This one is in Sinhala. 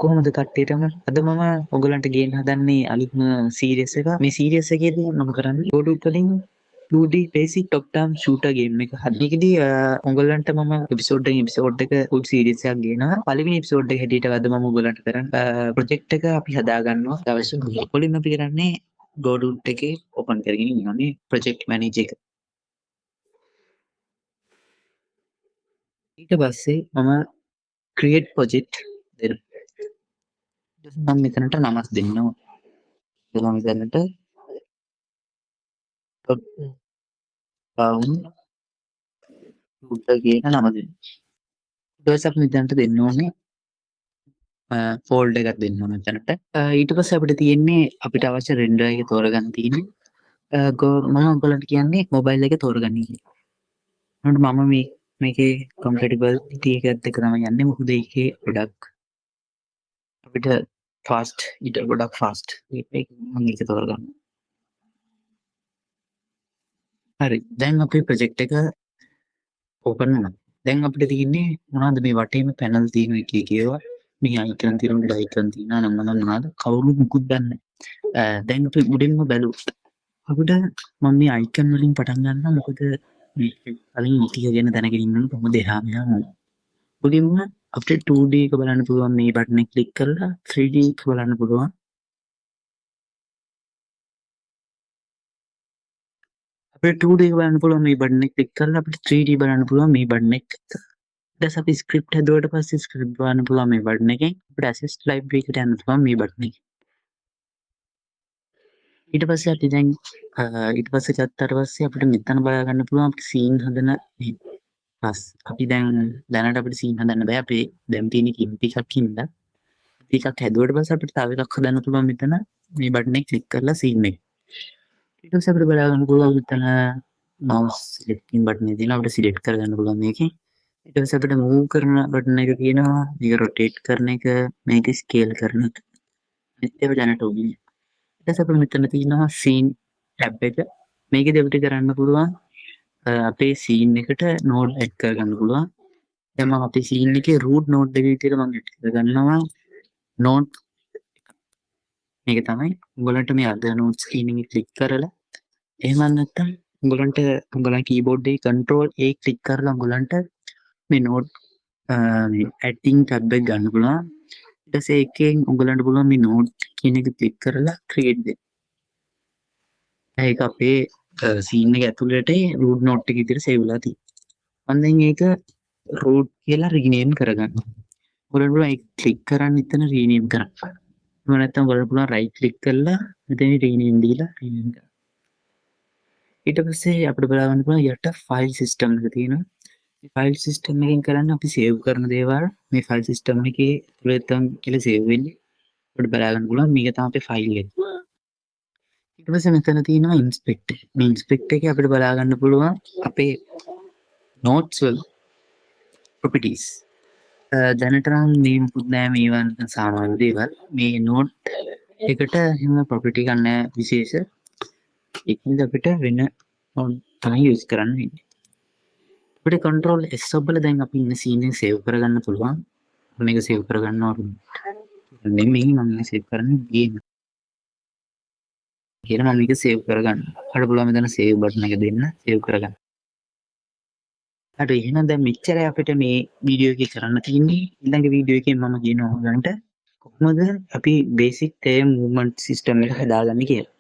කොහොමද කට්ටියටම අද මම ඔයගලන්ට ගේන්න හදන්නේ අලුත්ම සීරීස් එක. මේ සීරීස් එකේදී මම කරන්නේ Godot වලින් 2D basic top down shooter game එක හදන. මේකදී ඔයගලන්ට මම එපිසෝඩ් එක full series එකක් ගේනවා. පළවෙනි එපිසෝඩ් එක හැටියට අද මම ඔයගලන්ට කරන්නේ ප්‍රොජෙක්ට් එක අපි හදා ගන්නවා. අවශ්‍ය මුලින්ම අපි කරන්නේ Godot එකේ open කරගෙන ඉන්නෝනේ project manager එක. ඊට පස්සේ මම create project දෙන්න. මම මෙතනට නමක් දෙන්නවා. මම මෙතනට top down shooter කියන නම දෙන්න. ඊට පස්සේ අපි මෙතනට දෙන්න ඕනේ ෆෝල්ඩර් එකක් දෙන්න ඕනේ මෙතනට. ඊට පස්සේ අපිට තියෙන්නේ අපිට අවශ්‍ය රෙන්ඩර් එක තෝරගන්න තියෙන්නේ. මම ඔයගලන්ට කියන්නේ මොබයිල් එක තෝරගන්න කියලා. එහෙනම් මම මේකේ compatibility එකත් එක්ක තමයි යන්නේ. මොකද ඒකේ ගොඩක් අපිට fast ඊට ගොඩක් fast ඒක මම ඒක තෝරගන්න. හරි. දැන් අපේ ප්‍රොජෙක්ට් එක ඕපන් වුණා. දැන් අපිට තියෙන්නේ මොනවද මේ වටේම පැනල් තියෙන එක කියේවා. මේ අයිකන් තියෙනවා අයිකන් තියෙනවා නම් මොනවද කවුරු මුකුත් දන්නේ නැහැ. දැන් අපි උඩින්ම බැලුවොත් අපිට මම මේ අයිකන් වලින් පටන් ගන්නවා. මොකද මේ කලින් ටික ගැන දැනගෙන ඉන්න ඕනේ කොහොමද එහා මෙහා. මුලින්ම අපිට 2D එක බලන්න පුළුවන් මේ බටන් එක ක්ලික් කරලා 3D එක බලන්න පුළුවන්. අපිට 2D එක බලන්න පුළුවන් මේ බටන් එක ක්ලික් කරලා අපිට 3D බලන්න පුළුවන් මේ බටන් එක. ඊට අපි ස්ක්‍රිප්ට් හදුවට පස්සේ ස්ක්‍රිප්ට් බලන්න පුළුවන් මේ බටන් එකෙන්. අපිට ඇසෙස්ට් ලයිබ්‍රරි එකට යන්න පුළුවන් මේ බටන් එකෙන්. ඊට පස්සේ අපි දැන් ඊට පස්සේ ගත්තාට පස්සේ අපිට මෙතන බලා ගන්න පුළුවන් අපි සීන් හදන අපි දැනට අපිට සීන් හදන්න බෑ. අපේ දැන් තියෙන කිම්ප් එකක් හින්දා එකක් හැදුවට පස්සේ අපිට තව එකක් හදන්න පුළුවන් මෙතන මේ බටන් එක ක්ලික් කරලා සීන් එක. ඊට පස්සේ අපිට බලා ගන්න පුළුවන් මෙතන mouse selecting බටන් එක තියෙනවා. අපිට select කරගන්න පුළුවන් මේකෙන්. ඊට පස්සේ අපිට move කරන බටන් එක තියෙනවා. මේක rotate කරන එක, මේක scale කරන එක. ඒක දැනට උනේ. ඊට පස්සේ අපිට මෙතන තියෙනවා scene tab එක. මේකදී අපිට කරන්න පුළුවන් අපේ scene එකට node add කරගන්න පුළුවන්. දැන් මම අපේ scene එකේ root node එක විදිහට මම add කරගන්නවා node මේක තමයි උඹලන්ට මේ අද note screen එක ක්ලික් කරලා එහෙම නැත්නම් උඹලන්ට උඹලා keyboard එකේ control A ක්ලික් කරලා උඹලන්ට මේ node මේ adding tab එක ගන්න පුළුවන්. ඊට පස්සේ එකෙන් උඹලන්ට පුළුවන් මේ node කියන එක ක්ලික් කරලා create දෙන්න. ඒක අපේ scene එක ඇතුළට root node එක විදිහට save වෙලා තියෙනවා. මම දැන් ඒක root කියලා rename කරගන්නවා. උඹලන්ට ඒක ක්ලික් කරන් එතන rename කරන්න. එහෙම නැත්නම් උඹලන්ට පුළුවන් right click කරලා මෙතන rename දීලා rename කරන්න. ඊට පස්සේ අපිට බලා ගන්න පුළුවන් යට file system එක තියෙනවා. මේ file system එකෙන් කරන්නේ අපි save කරන දේවල් මේ file system එකේ තුලින් කියලා save වෙන්නේ. අපිට බලා ගන්න පුළුවන් මේක තමයි අපේ file එක. ඊට පස්සේ මෙතන තියෙනවා inspect. මේ inspect එකේ අපිට බලා ගන්න පුළුවන් අපේ notes වල properties. දැනට නම් මේ මුකුත් නෑ මේවන් සාමාන්‍ය දේවල්. මේ note එකට එහෙම property ගන්න විශේෂ ඒකෙන්ද අපිට වෙන තමයි යූස් කරන්න වෙන්නේ. අපිට control S ඔබලා දැන් අපි ඉන්න scene එක save කරගන්න පුළුවන්. මේක save කරගන්නවා නෙමෙයි මම save කරන්නේ game. කියන මම මේක save කරගන්න. අපිට පුළුවන් මෙතන save button එක දෙන්න save කරගන්න. හරි එහෙනම් දැන් මෙච්චරයි අපිට මේ වීඩියෝ එකේ කරන්න තියෙන්නේ. ඊළඟ වීඩියෝ එකෙන් මම කියනවා ඔයගලන්ට කොහොමද අපි basic term movement system එක හදාගන්නේ කියලා.